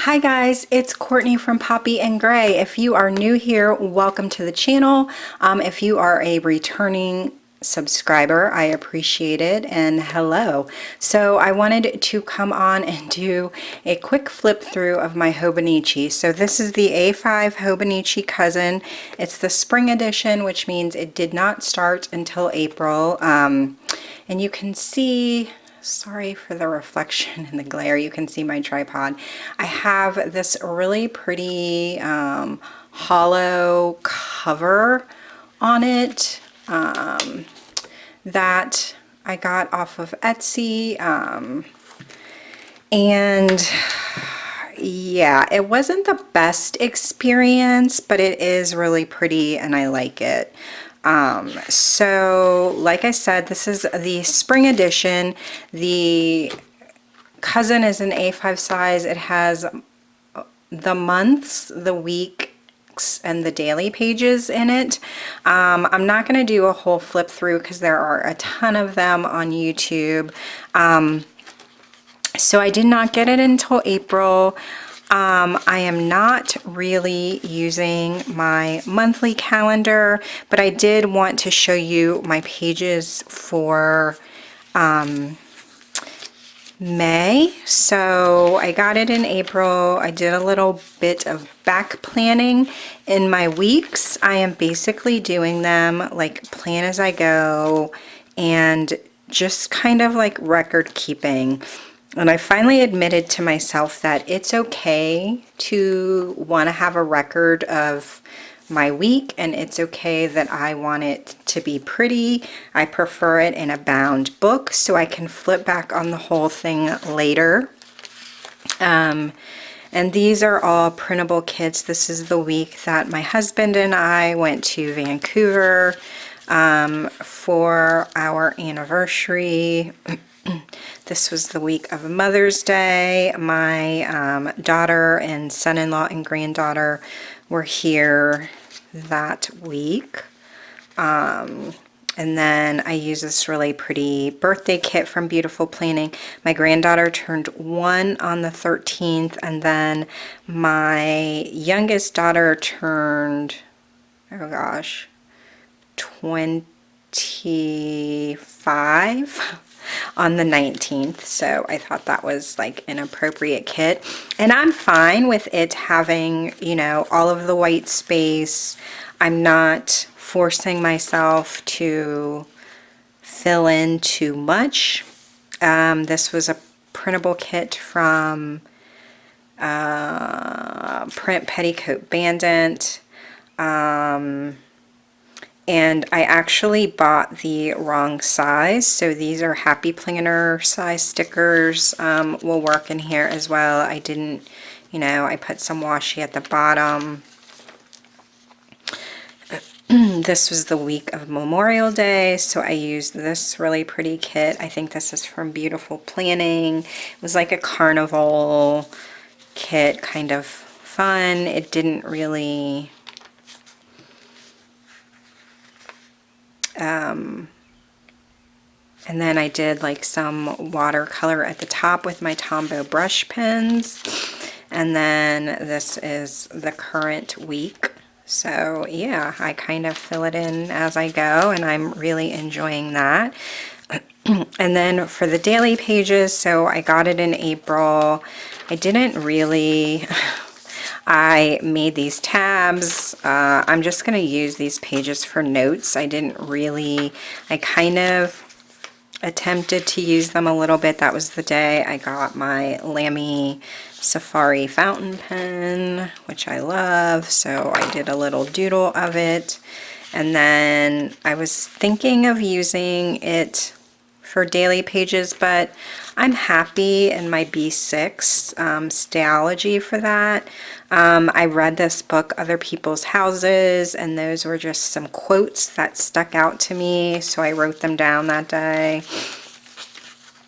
Hi guys, it's Courtney from Poppy and Gray. If you are new here, welcome to the channel. If you are a returning subscriber, I appreciate it, and hello. So I wanted to come on and do a quick flip through of my Hobonichi. So this is the A5 Hobonichi Cousin. It's the spring edition, which means it did not start until April. And you can see, sorry for the reflection and the glare, you can see my tripod. I have this really pretty hollow cover on it that I got off of Etsy, and yeah, it wasn't the best experience, but it is really pretty and I like it. So like I said, this is the spring edition. The Cousin is an A5 size. It has the months, the weeks, and the daily pages in it. I'm not going to do a whole flip through because there are a ton of them on YouTube. So I did not get it until April. I am not really using my monthly calendar, but I did want to show you my pages for May. So I got it in April. I did a little bit of back planning in my weeks. I am basically doing them like plan as I go and just kind of like record keeping. And I finally admitted to myself that it's okay to want to have a record of my week, and it's okay that I want it to be pretty. I prefer it in a bound book so I can flip back on the whole thing later. And these are all printable kits. This is the week that my husband and I went to Vancouver for our anniversary. This was the week of Mother's Day. My daughter and son-in-law and granddaughter were here that week. And then I used this really pretty birthday kit from Beautiful Planning. My granddaughter turned 1 on the 13th, and then my youngest daughter turned, oh gosh, 25 on the 19th. So I thought that was like an appropriate kit, and I'm fine with it having, you know, all of the white space. I'm not forcing myself to fill in too much. This was a printable kit from Print Petticoat Bandit. And I actually bought the wrong size, so these are Happy Planner size stickers. Will work in here as well. I didn't, you know, I put some washi at the bottom. This was the week of Memorial Day, so I used this really pretty kit. I think this is from Beautiful Planning. It was like a carnival kit, kind of fun. It didn't really... and then I did like some watercolor at the top with my Tombow brush pens. And then this is the current week. So yeah, I kind of fill it in as I go, and I'm really enjoying that. And then for the daily pages, so I got it in April. I didn't really... I made these tabs. I'm just going to use these pages for notes. I didn't really... I kind of attempted to use them a little bit. That was the day I got my Lamy Safari fountain pen, which I love, so I did a little doodle of it. And then I was thinking of using it for daily pages, but I'm happy in my B6 Stayology for that. I read this book, Other People's Houses, and those were just some quotes that stuck out to me, so I wrote them down that day.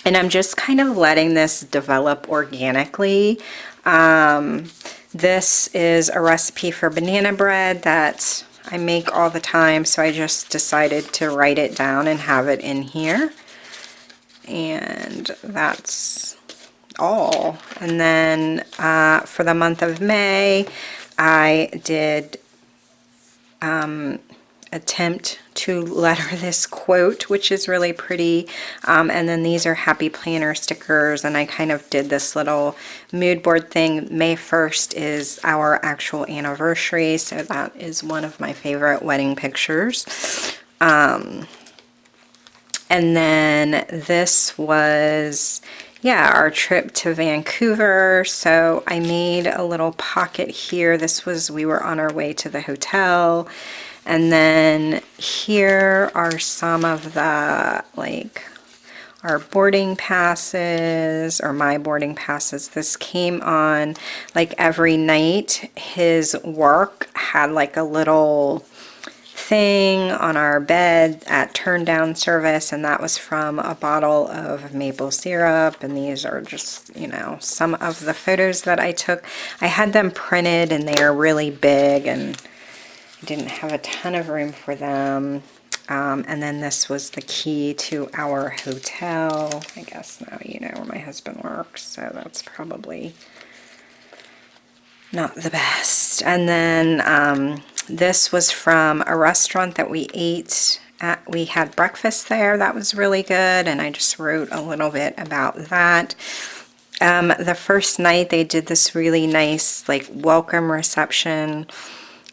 And I'm just kind of letting this develop organically. This is a recipe for banana bread that I make all the time, so I just decided to write it down and have it in here. And that's all. And then for the month of May, I did attempt to letter this quote, which is really pretty. And then these are happy planner stickers, and I kind of did this little mood board thing. May 1st is our actual anniversary, so that is one of my favorite wedding pictures. And then this was, yeah, our trip to Vancouver. So I made a little pocket here. This was, we were on our way to the hotel. And then here are some of the, like, our boarding passes, or my boarding passes. This came on, like, every night. His work had, like, a little thing on our bed at turn down service, and that was from a bottle of maple syrup. And these are just, you know, some of the photos that I took. I had them printed and they are really big, and I didn't have a ton of room for them. And then this was the key to our hotel. I guess now you know where my husband works, so that's probably not the best. And then this was from a restaurant that we ate at. We had breakfast there. That was really good, and I just wrote a little bit about that. The first night they did this really nice, like, welcome reception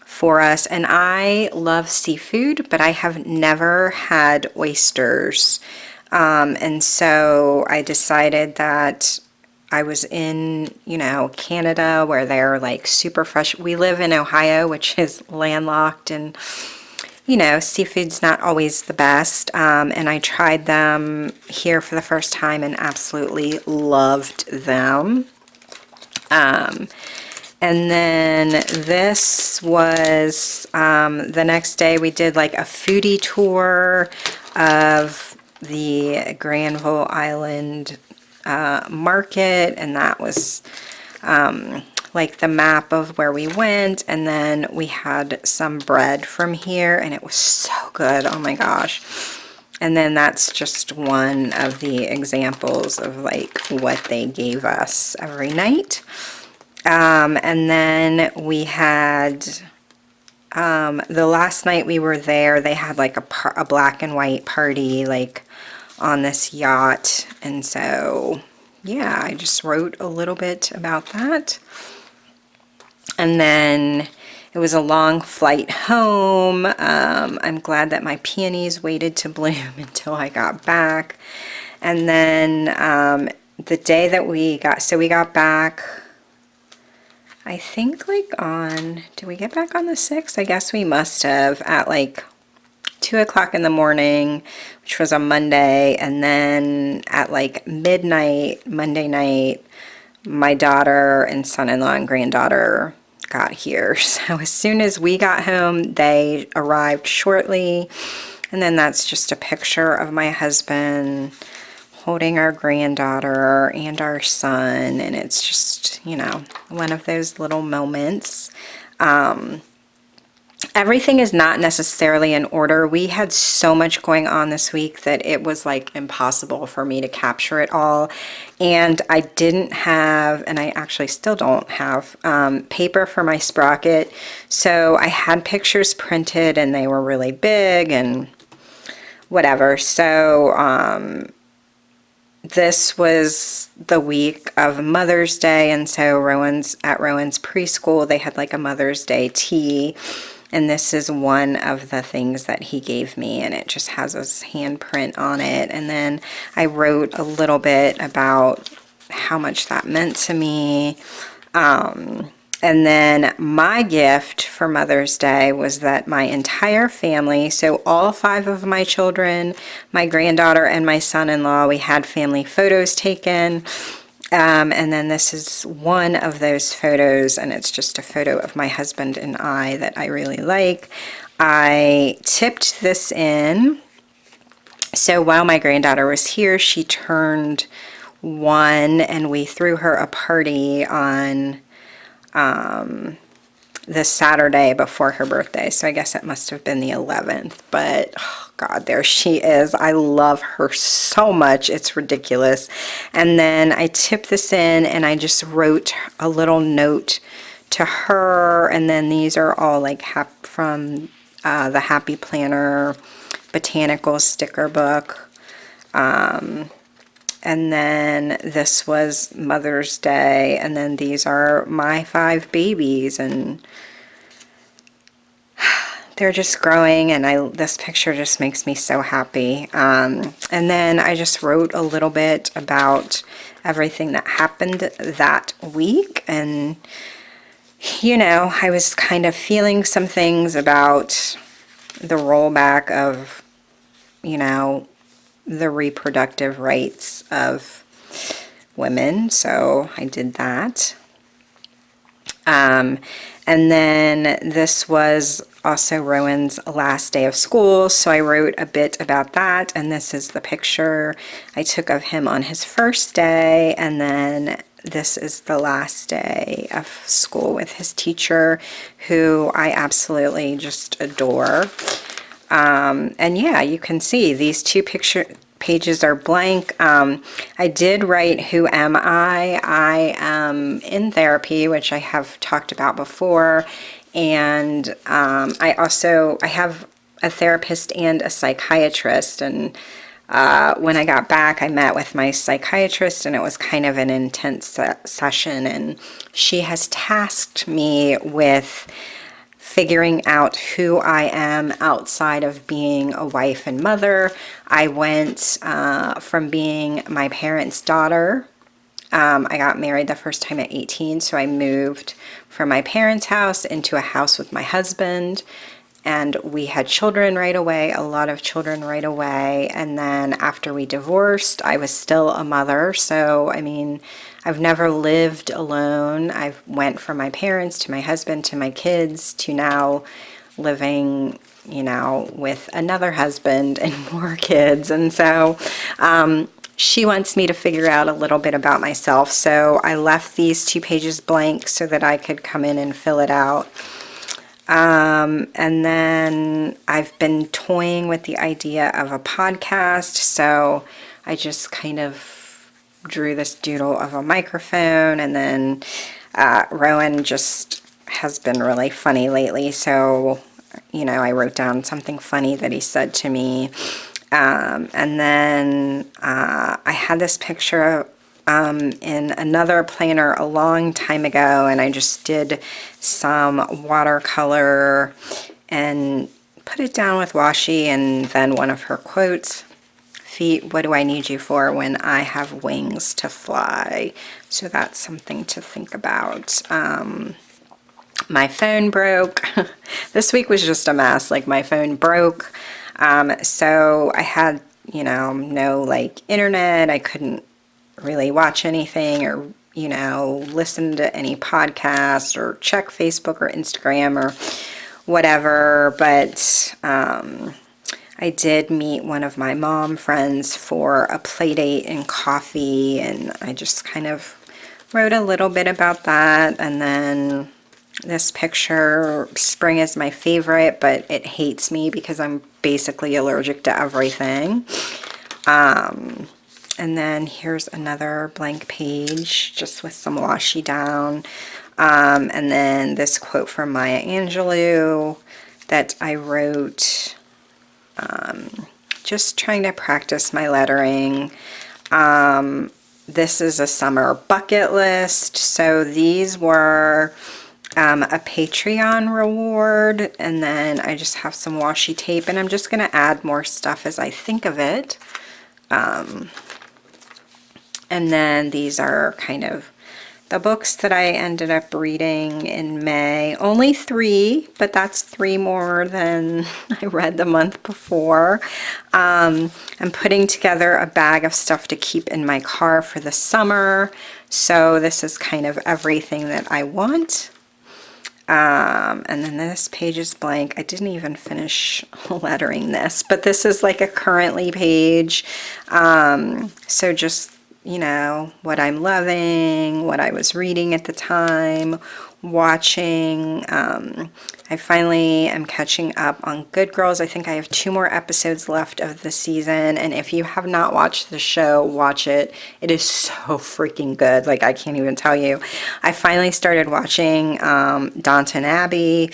for us, and I love seafood, but I have never had oysters. And so I decided that I was in, you know, Canada, where they're like super fresh. We live in Ohio, which is landlocked, and, you know, seafood's not always the best. And I tried them here for the first time and absolutely loved them. And then this was the next day we did like a foodie tour of the Granville Island market, and that was like the map of where we went. And then we had some bread from here, and it was so good. Oh my gosh. And then that's just one of the examples of like what they gave us every night. And then we had, the last night we were there, they had like a black and white party, like on this yacht. And so, yeah, I just wrote a little bit about that. And then it was a long flight home. I'm glad that my peonies waited to bloom until I got back. And then, the day that we got back, I think like on, did we get back on the 6th? I guess we must have, at like 2 o'clock in the morning, which was a Monday. And then at like midnight, Monday night, my daughter and son-in-law and granddaughter got here. So as soon as we got home, they arrived shortly. And then that's just a picture of my husband holding our granddaughter and our son, and it's just, you know, one of those little moments. Everything is not necessarily in order. We had so much going on this week that it was like impossible for me to capture it all, and I didn't have, and I actually still don't have, paper for my sprocket, so I had pictures printed and they were really big and whatever. So this was the week of Mother's Day, and so at Rowan's preschool, they had like a Mother's Day tea, and this is one of the things that he gave me, and it just has his handprint on it. And then I wrote a little bit about how much that meant to me. And then my gift for Mother's Day was that my entire family, so all 5 of my children, my granddaughter, and my son-in-law, we had family photos taken. And then this is one of those photos, and it's just a photo of my husband and I that I really like. I tipped this in. So while my granddaughter was here, she turned 1, and we threw her a party on the Saturday before her birthday. So I guess it must have been the 11th. But, oh God, there she is. I love her so much. It's ridiculous. And then I tipped this in and I just wrote a little note to her. And then these are all like from the Happy Planner Botanical sticker book. And then this was Mother's Day, and then these are my 5 babies, and they're just growing, and this picture just makes me so happy. And then I just wrote a little bit about everything that happened that week, and you know, I was kind of feeling some things about the rollback of, you know, the reproductive rights of women, so I did that. And then this was also Rowan's last day of school, so I wrote a bit about that, and this is the picture I took of him on his first day, and then this is the last day of school with his teacher, who I absolutely just adore. And yeah, you can see these 2 pages are blank. I did write Who Am I? I am in therapy, which I have talked about before, and I have a therapist and a psychiatrist, and when I got back I met with my psychiatrist, and it was kind of an intense session, and she has tasked me with figuring out who I am outside of being a wife and mother. I went from being my parents' daughter. I got married the first time at 18, so I moved from my parents' house into a house with my husband, and we had children right away, a lot of children right away. And then after we divorced, I was still a mother. So, I mean, I've never lived alone. I've went from my parents to my husband to my kids to now living, you know, with another husband and more kids. And so she wants me to figure out a little bit about myself. So I left these 2 pages blank so that I could come in and fill it out. And then I've been toying with the idea of a podcast, so I just kind of drew this doodle of a microphone, and then Rowan just has been really funny lately, so, you know, I wrote down something funny that he said to me. And then I had this picture in another planner a long time ago, and I just did some watercolor and put it down with washi, and then one of her quotes, "Feet, what do I need you for when I have wings to fly?" So that's something to think about. My phone broke. This week was just a mess. Like, my phone broke. So I had, you know, no like internet. I couldn't really watch anything or, you know, listen to any podcast or check Facebook or Instagram or whatever. But I did meet one of my mom friends for a play date and coffee, and I just kind of wrote a little bit about that. And then this picture, spring is my favorite, but it hates me because I'm basically allergic to everything. And then here's another blank page just with some washi down. And then this quote from Maya Angelou that I wrote, just trying to practice my lettering. This is a summer bucket list. So these were a Patreon reward, and then I just have some washi tape, and I'm just going to add more stuff as I think of it. And then these are kind of the books that I ended up reading in May. Only 3, but that's 3 more than I read the month before. I'm putting together a bag of stuff to keep in my car for the summer. So this is kind of everything that I want. And then this page is blank. I didn't even finish lettering this, but this is like a currently page. So just, you know, what I'm loving, what I was reading at the time, watching, I finally am catching up on Good Girls. I think I have 2 more episodes left of the season, and if you have not watched the show, watch it. It is so freaking good. Like, I can't even tell you. I finally started watching Downton Abbey,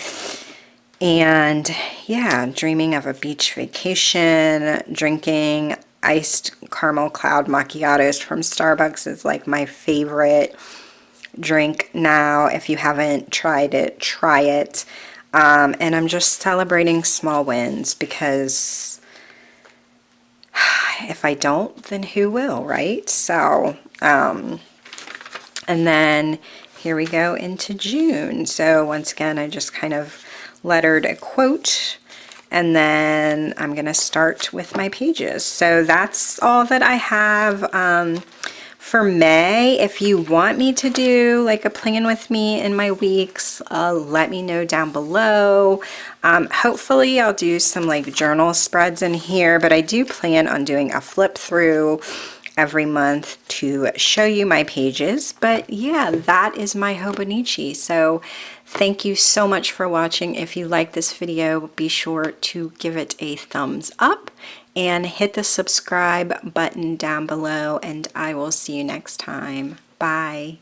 and yeah, dreaming of a beach vacation, drinking iced caramel cloud macchiatos from Starbucks is like my favorite drink now. If you haven't tried it, try it. And I'm just celebrating small wins, because if I don't, then who will, right? So, and then here we go into June. So once again, I just kind of lettered a quote, and then I'm going to start with my pages. So that's all that I have for May. If you want me to do like a plan with me in my weeks, let me know down below. Hopefully I'll do some like journal spreads in here, but I do plan on doing a flip through every month to show you my pages. But yeah, that is my Hobonichi. So thank you so much for watching. If you like this video, be sure to give it a thumbs up and hit the subscribe button down below, and I will see you next time. Bye.